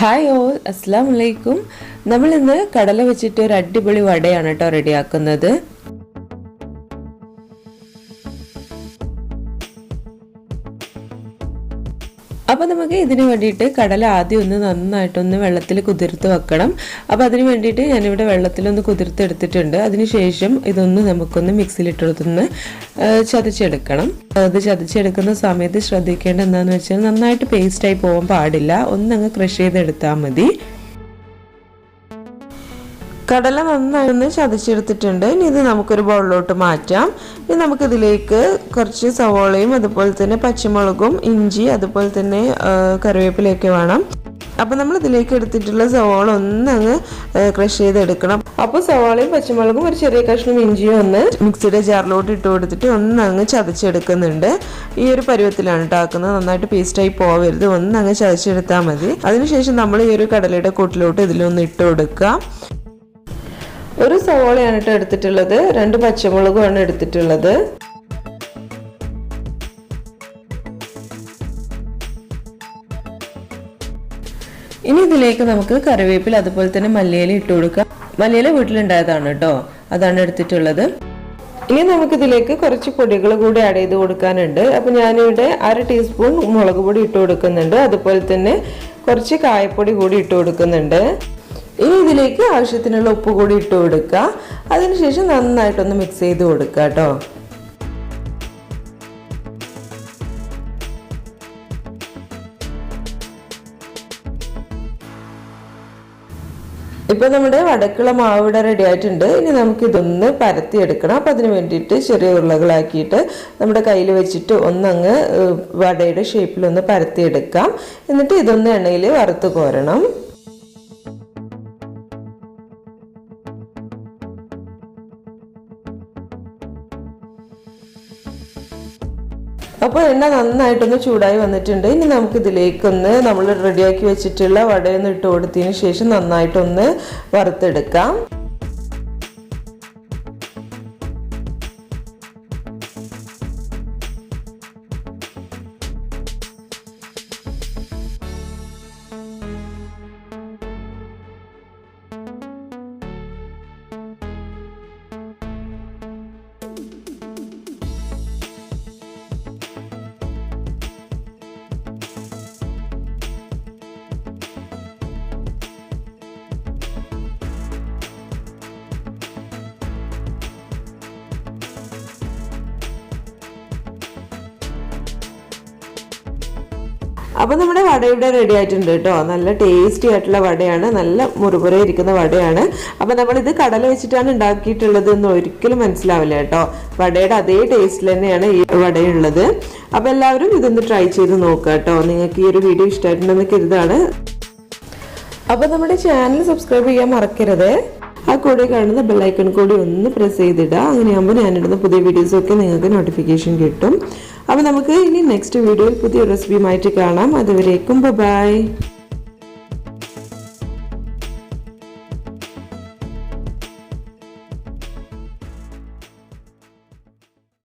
Hi all, അസ്സലാമു അലൈക്കും. നമ്മൾ ഇന്ന് കടല വെച്ചിട്ട് ഒരു അടിപൊളി വടയാണ് കേട്ടോ റെഡിയാക്കുന്നത്. അപ്പോൾ നമുക്ക് ഇതിന് വേണ്ടിയിട്ട് കടല ആദ്യം ഒന്ന് നന്നായിട്ടൊന്ന് വെള്ളത്തിൽ കുതിർത്ത് വെക്കണം. അപ്പോൾ അതിന് വേണ്ടിയിട്ട് ഞാനിവിടെ വെള്ളത്തിലൊന്ന് കുതിർത്തെടുത്തിട്ടുണ്ട്. അതിനുശേഷം ഇതൊന്ന് നമുക്കൊന്ന് മിക്സിയിലിട്ടൊന്ന് ചതച്ചെടുക്കണം. അത് ചതച്ചെടുക്കുന്ന സമയത്ത് ശ്രദ്ധിക്കേണ്ട എന്താണെന്ന് വെച്ചാൽ നന്നായിട്ട് പേസ്റ്റായി പോകാൻ പാടില്ല, ഒന്നങ്ങ് ക്രഷ് ചെയ്തെടുത്താൽ മതി. കടല നന്നായി ചതച്ചെടുത്തിട്ടുണ്ട്. ഇനി ഇത് നമുക്കൊരു ബൗളിലോട്ട് മാറ്റാം. ഇനി നമുക്കിതിലേക്ക് കുറച്ച് സവോളയും അതുപോലെ തന്നെ പച്ചമുളകും ഇഞ്ചി അതുപോലെ തന്നെ കറിവേപ്പിലയൊക്കെ വേണം. അപ്പോൾ നമ്മൾ ഇതിലേക്ക് എടുത്തിട്ടുള്ള സവോള ഒന്നങ്ങ് ക്രഷ് ചെയ്തെടുക്കണം. അപ്പോൾ സവോളയും പച്ചമുളകും ഒരു ചെറിയ കഷ്ണം ഇഞ്ചിയും ഒന്ന് മിക്സിയുടെ ജാറിലോട്ട് ഇട്ട് കൊടുത്തിട്ട് ഒന്നങ്ങ് ചതച്ചെടുക്കുന്നുണ്ട്. ഈ ഒരു പരുവത്തിലാണ് ഉണ്ടാക്കുന്നത്. നന്നായിട്ട് പേസ്റ്റായി പോവരുത്, ഒന്നങ്ങ് ചതച്ചെടുത്താൽ മതി. അതിനുശേഷം നമ്മൾ ഈ ഒരു കടലയുടെ കൂട്ടിലോട്ട് ഇതിലൊന്ന് ഇട്ട് കൊടുക്കുക. ഒരു സവോളയാണ് കേട്ടോ എടുത്തിട്ടുള്ളത്, 2 പച്ചമുളകുമാണ് എടുത്തിട്ടുള്ളത്. ഇനി ഇതിലേക്ക് നമുക്ക് കറിവേപ്പില അതുപോലെ തന്നെ മല്ലിയില ഇട്ട് കൊടുക്കാം. മല്ലിയില വീട്ടിലുണ്ടായതാണ് കേട്ടോ, അതാണ് എടുത്തിട്ടുള്ളത്. ഇനി നമുക്കിതിലേക്ക് കുറച്ച് പൊടികൾ കൂടി ആഡ് ചെയ്ത് കൊടുക്കാനുണ്ട്. അപ്പോൾ ഞാനിവിടെ 1/2 ടീസ്പൂൺ മുളക് പൊടി ഇട്ട് കൊടുക്കുന്നുണ്ട്. അതുപോലെ തന്നെ കുറച്ച് കായപ്പൊടി കൂടി ഇട്ട് കൊടുക്കുന്നുണ്ട്. ഇനി ഇതിലേക്ക് ആവശ്യത്തിനുള്ള ഉപ്പ് കൂടി ഇട്ട് കൊടുക്കുക. അതിനുശേഷം നന്നായിട്ടൊന്ന് മിക്സ് ചെയ്ത് കൊടുക്കുക കേട്ടോ. ഇപ്പൊ നമ്മുടെ വടക്കുള്ള മാവ് ഇവിടെ റെഡി ആയിട്ടുണ്ട്. ഇനി നമുക്ക് ഇതൊന്ന് പരത്തിയെടുക്കണം. അപ്പം അതിന് വേണ്ടിയിട്ട് ചെറിയ ഉരുളകളാക്കിയിട്ട് നമ്മുടെ കയ്യിൽ വെച്ചിട്ട് ഒന്നങ്ങ് വടയുടെ ഷേപ്പിലൊന്ന് പരത്തിയെടുക്കാം. എന്നിട്ട് ഇതൊന്ന് എണ്ണയിൽ വറുത്ത് കോരണം. അപ്പോൾ എണ്ണ നന്നായിട്ടൊന്ന് ചൂടായി വന്നിട്ടുണ്ട്. ഇനി നമുക്ക് ഇതിലേക്കൊന്ന് നമ്മൾ റെഡിയാക്കി വെച്ചിട്ടുള്ള വടയൊന്ന് ഇട്ട് കൊടുത്തതിന് ശേഷം നന്നായിട്ടൊന്ന് വറുത്തെടുക്കാം. അപ്പോൾ നമ്മുടെ വട ഇവിടെ റെഡി ആയിട്ടുണ്ട് കേട്ടോ. നല്ല ടേസ്റ്റി ആയിട്ടുള്ള വടയാണ്, നല്ല മുറുമുറ ഇരിക്കുന്ന വടയാണ്. അപ്പോൾ നമ്മളിത് കടല വെച്ചിട്ടാണ് ഉണ്ടാക്കിയിട്ടുള്ളത് എന്ന് ഒരിക്കലും മനസ്സിലാവില്ല കേട്ടോ. വടയുടെ അതേ ടേസ്റ്റിൽ തന്നെയാണ് ഈ വടയുള്ളത്. അപ്പോൾ എല്ലാവരും ഇതൊന്ന് ട്രൈ ചെയ്ത് നോക്കുക കേട്ടോ. നിങ്ങൾക്ക് ഈ ഒരു വീഡിയോ ഇഷ്ടമായിട്ടുണ്ടെന്ന് കരുതാണ്. അപ്പോൾ നമ്മുടെ ചാനൽ സബ്സ്ക്രൈബ് ചെയ്യാൻ മറക്കരുത്. ആ കൂടെ കാണുന്ന ബെല്ലൈക്കൺ കൂടി ഒന്ന് പ്രസ് ചെയ്തിടുക. അങ്ങനെയാകുമ്പോൾ ഞാനിടുന്ന പുതിയ വീഡിയോസൊക്കെ നിങ്ങൾക്ക് നോട്ടിഫിക്കേഷൻ കിട്ടും. അപ്പോൾ നമുക്ക് ഇനി നെക്സ്റ്റ് വീഡിയോയിൽ പുതിയ റെസിപ്പിയുമായിട്ട് കാണാം. അതുവരേക്കും ബൈ.